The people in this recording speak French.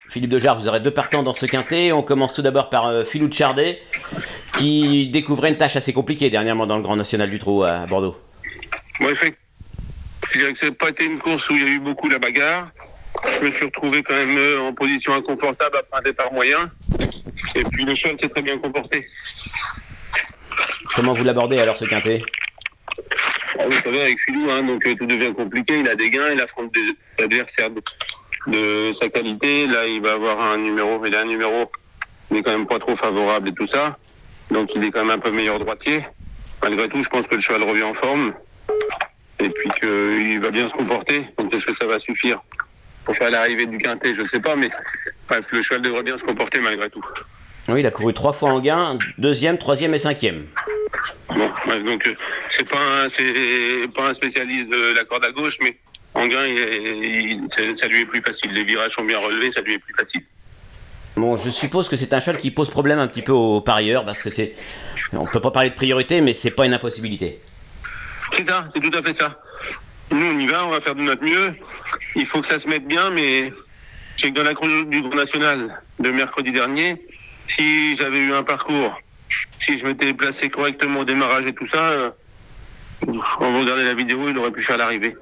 Philippe Dejarre, vous aurez deux partants dans ce quintet. On commence tout d'abord par Philou de Chardet, qui découvrait une tâche assez compliquée dernièrement dans le Grand National du Trot à Bordeaux. Moi, effectivement, je dirais que ça n'a pas été une course où il y a eu beaucoup la bagarre. Je me suis retrouvé quand même en position inconfortable après un départ moyen. Et puis le cheval s'est très bien comporté. Comment vous l'abordez alors ce quintet? Vous savez, avec Philou, donc tout devient compliqué. Il a des gains, il affronte des adversaires de sa qualité. Là, il va avoir un numéro, il n'est quand même pas trop favorable et tout ça. Donc il est quand même un peu meilleur droitier. Malgré tout, je pense que le cheval revient en forme. Et puis qu'il va bien se comporter. Donc est-ce que ça va suffire pour faire l'arrivée du quintet? Je sais pas, mais bref, le cheval devrait bien se comporter malgré tout. Oui, il a couru 3 fois en gain, deuxième, troisième et cinquième. Bon, donc c'est pas un spécialiste de la corde à gauche, mais en gain, ça lui est plus facile. Les virages sont bien relevés, ça lui est plus facile. Bon, je suppose que c'est un cheval qui pose problème un petit peu aux parieurs, parce que c'est... On peut pas parler de priorité, mais c'est pas une impossibilité. C'est ça, c'est tout à fait ça. Nous, on y va, on va faire de notre mieux. Il faut que ça se mette bien, mais c'est que dans la chronologie du Grand National de mercredi dernier, si j'avais eu un parcours, si je m'étais placé correctement au démarrage et tout ça, quand vous regardez la vidéo, il aurait pu faire l'arrivée.